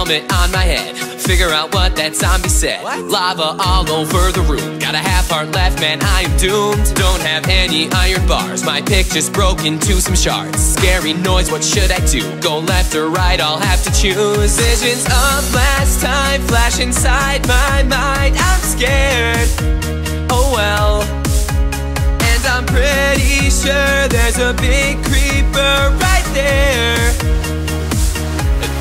helmet on my head. Figure out what that zombie said. Lava all over the room. Got a half heart left, man, I am doomed. Don't have any iron bars. My picture's broke into some shards. Scary noise, what should I do? Go left or right, I'll have to choose. Visions of last time flash inside my mind. I'm scared, oh well. And I'm pretty sure there's a big creeper right there.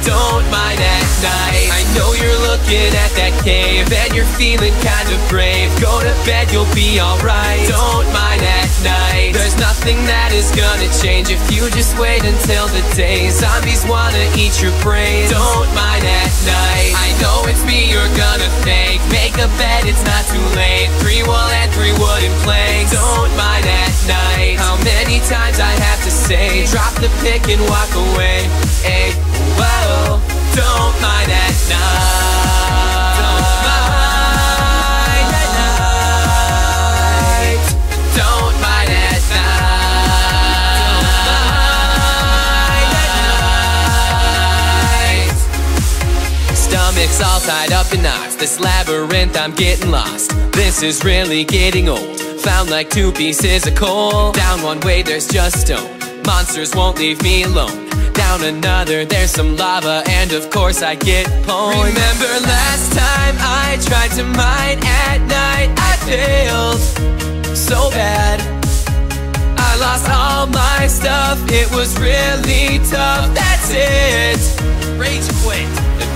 Don't mind at night. I know you're looking at that cave and you're feeling kind of brave. Go to bed, you'll be alright. Don't mind at night. There's nothing that is gonna change if you just wait until the day. Zombies wanna eat your brains. Don't mind at night. I know it's me you're gonna thank. Make a bed, it's not too late. 3 wool and 3 wooden planks. Don't mind at night. How many times I have to say, drop the pick and walk away. Hey, whoa, don't mind at night. Don't mind at night. Don't mind at night. Stomach's all tied up in knots. This labyrinth, I'm getting lost. This is really getting old. Found like 2 pieces of coal. Down one way, there's just stone. Monsters won't leave me alone. Down another, there's some lava, and of course I get pwned. Remember last time I tried to mine at night? I failed so bad. I lost all my stuff, it was really tough. That's it, rage quit.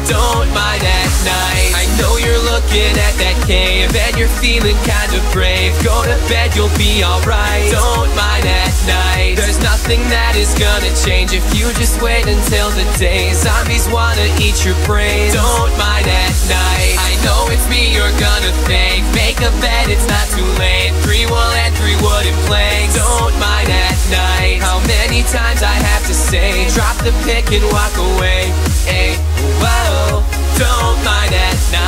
Don't mind at night. I know you're looking at that cave and you're feeling kind of brave. Go to bed, you'll be alright. Don't mind at night. There's nothing that is gonna change if you just wait until the day. Zombies wanna eat your brains. Don't mind at night. I know it's me you're gonna thank. Make a bed, it's not too late. 3 wool and 3 wooden planks. Don't mind at night. How many times I have to say, drop the pick and walk away. Hey, whoa, don't mind at night.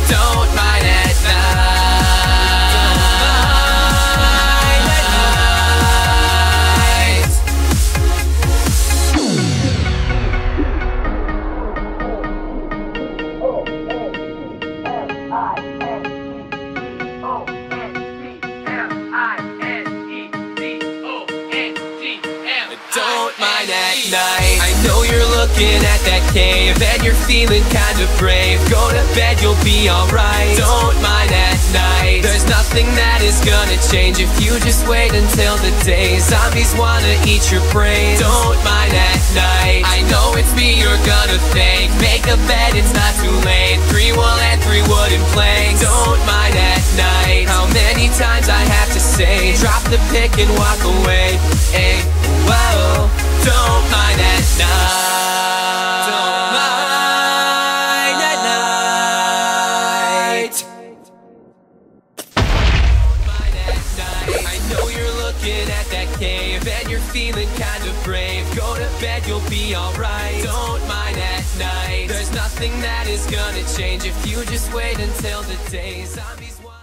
Don't mind at night. Don't mind at night. I know you're looking at that cave and you're feeling kind of brave. Go to bed, you'll be alright. Don't mind at night. There's nothing that is gonna change if you just wait until the day. Zombies wanna eat your brains. Don't mind at night. I know it's me you're gonna thank. Make a bed, it's not too late. 3 wool and 3 wooden planks. Don't mind at night. How many times I have to say, drop the pick and walk away. Hey, whoa, don't mind at night. Don't mind at night. Don't mind at night. I know you're looking at that cave and you're feeling kind of brave. Go to bed, you'll be alright. Don't mind at night. There's nothing that is gonna change if you just wait until the day. Zombies want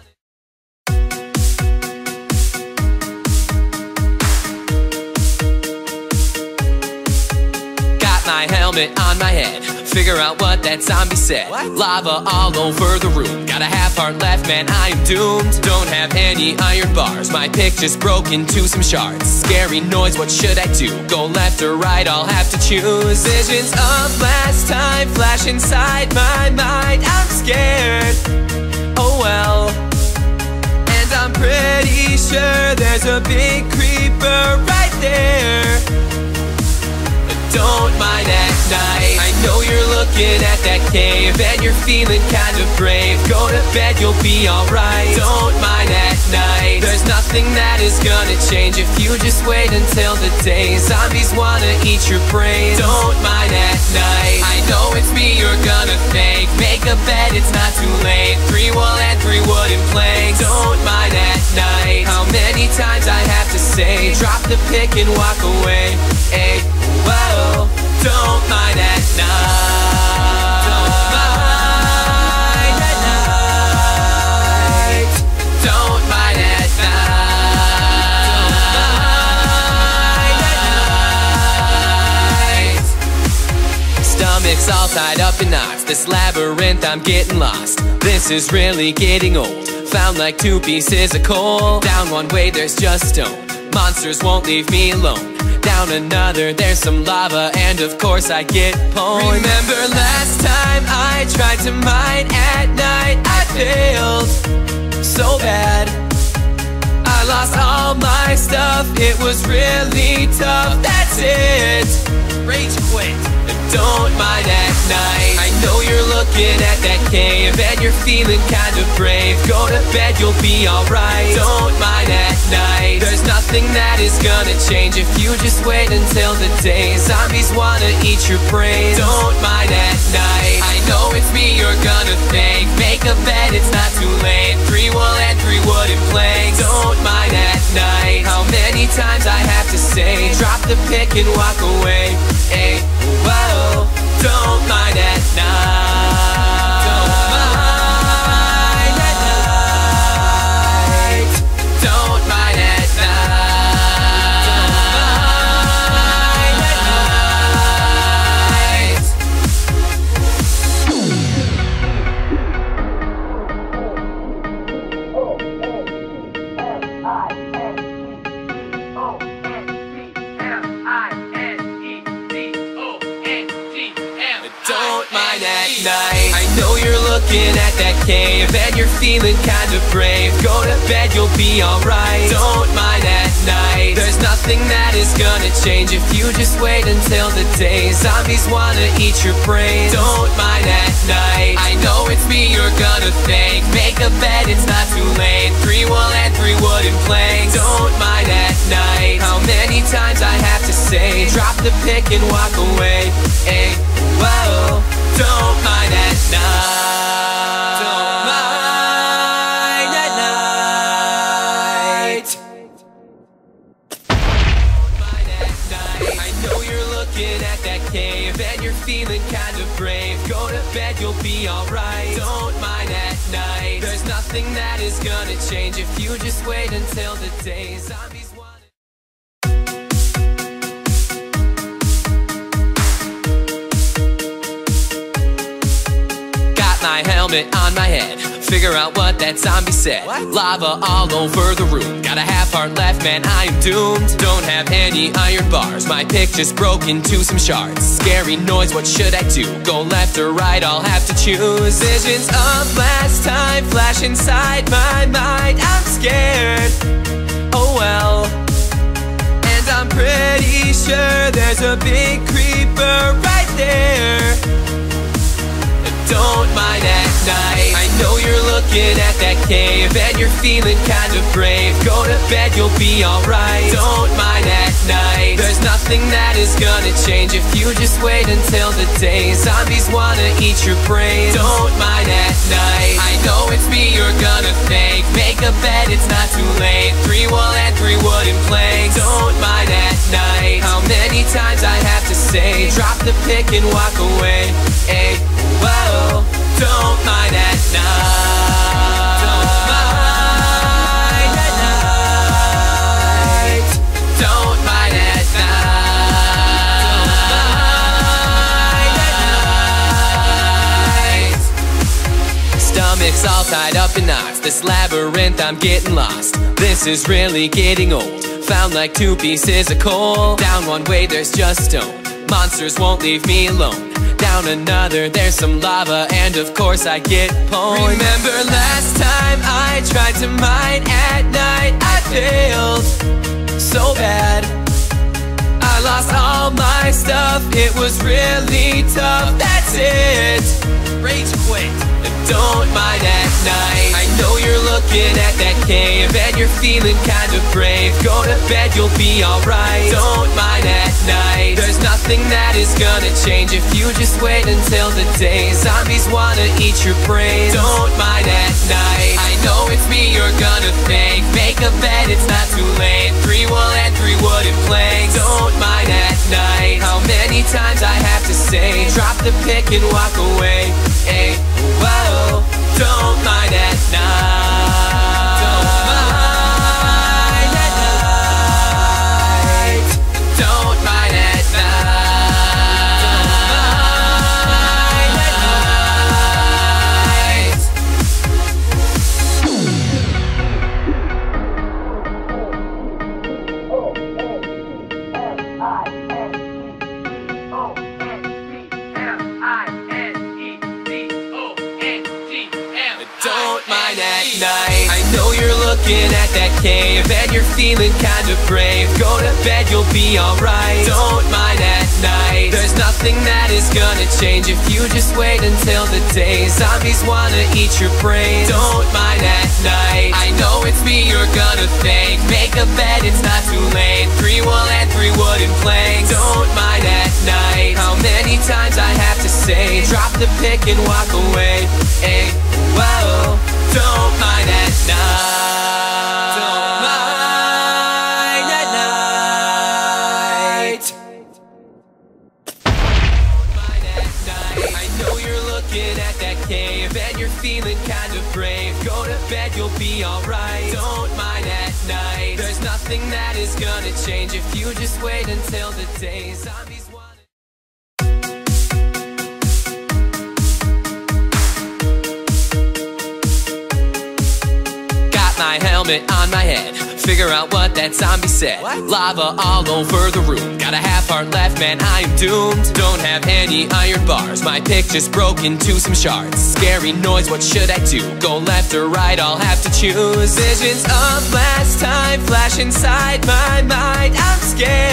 my helmet on my head. Figure out what that zombie said. Lava all over the room. Got a half heart left, man, I am doomed. Don't have any iron bars. My pick just broke into some shards. Scary noise, what should I do? Go left or right, I'll have to choose. Visions of last time flash inside my mind. I'm scared, oh well. And I'm pretty sure there's a big creeper right there. Don't mind at night. I know you're looking at that cave and you're feeling kind of brave. Go to bed, you'll be alright. Don't mind at night. There's nothing that is gonna change if you just wait until the day. Zombies wanna eat your brains. Don't mind at night. I know it's me you're gonna thank. Make a bed, it's not too late. 3 wool and 3 wooden planks. Don't mind at night. How many times I have to say, drop the pick and walk away. Hey, whoa, don't mind at night. Don't mind at night. Don't mind at night. tied up in knots. This labyrinth, I'm getting lost. This is really getting old. Found like two pieces of coal. Down one way, there's just stone. Monsters won't leave me alone. Down another, there's some lava, and of course I get pwned. Remember last time I tried to mine at night? I failed so bad. I lost all my stuff, it was really tough. That's it, rage quit. Don't mind at night. I know you're looking at that cave and you're feeling kind of brave. Go to bed, you'll be alright. Don't mind at night. There's nothing that is gonna change if you just wait until the day. Zombies wanna eat your brains. Don't mind at night. I know it's me you're gonna thank. Make a bed, it's not too late. 3 wool and 3 wooden planks. Don't mind at night. How many times I have to say, drop the pick and walk away. Hey, whoa, don't mind at night. Don't mind at night. Don't mind at night. Don't mind at night. I know you're looking at that cave and you're feeling kind of brave. Go to bed, you'll be alright. Don't mind at night. There's nothing that is gonna change if you just wait until the day. Zombies wanna eat your brains. Don't mind at night. I know it's me you're gonna thank. Make a bed, it's not too late. 3 wool and 3 wooden planks. Don't mind at night. How many times I have to say, drop the pick and walk away. Hey, whoa, don't mind at night. Don't mind at night. Don't mind at night. I know you're looking at that cave and you're feeling kind of brave. Go to bed, you'll be alright. Don't mind at night. There's nothing that is gonna change if you just wait until the day. Zombies want my helmet on my head, figure out what that zombie said. What? Lava all over the room, got a half heart left, man, I am doomed. Don't have any iron bars, my pick just broke into some shards. Scary noise, what should I do? Go left or right, I'll have to choose. Visions of last time flash inside my mind. I'm scared, oh well. And I'm pretty sure there's a big creeper right there. Don't mind at night. I know you're looking at that cave and you're feeling kind of brave. Go to bed, you'll be alright. Don't mind at night. There's nothing that is gonna change if you just wait until the day. Zombies wanna eat your brains. Don't mind at night. I know it's me you're gonna thank. Make a bed, it's not too late. 3 wool and 3 wooden planks. Don't mind at night. How many times I have to say, drop the pick and walk away. Hey, whoa, don't mind at night. Don't mind at night. Don't mind at night. Don't mind at night. Stomach's all tied up in knots. This labyrinth, I'm getting lost. This is really getting old. Found like 2 pieces of coal. Down one way, there's just stone. Monsters won't leave me alone. Down another, there's some lava, and of course I get pwned. Remember last time I tried to mine at night? I failed so bad. I lost all my stuff, it was really tough. That's it, rage quit. Don't mind at night. I know you're looking at that cave and you're feeling kind of brave. Go to bed, you'll be alright. Don't mind at night. There's nothing that is gonna change if you just wait until the day. Zombies wanna eat your brains. Don't mind at night. I know it's me you're gonna thank. Make a bed, it's not too late. 3 wool and 3 wooden planks. Don't mind at night. How many times I have to say, drop the pick and walk away. Hey, whoa, don't mind at night. Don't mind at night. Don't mind at night. night. I know you're looking at that cave and you're feeling kinda brave. Go to bed, you'll be alright. Don't mind at night. There's nothing that is gonna change if you just wait until the day. Zombies wanna eat your brains. Don't mind at night. I know it's me you're gonna thank. Make a bed, it's not too late. 3 wool and 3 wooden planks. Don't mind at night. How many times I have to say, drop the pick and walk away. Hey, whoa. Don't mind at night. Don't mind at night. Don't mind at night. I know you're looking at that cave and you're feeling kinda brave. Go to bed, you'll be alright. Don't mind at night. There's nothing that is gonna change if you just wait until the day. Zombies wanna... My helmet on my head, figure out what that zombie said. What? Lava all over the room, got a half heart left, man, I'm doomed. Don't have any iron bars, my pick just broke into some shards. Scary noise, what should I do? Go left or right, I'll have to choose. Visions of last time flash inside my mind, I'm scared.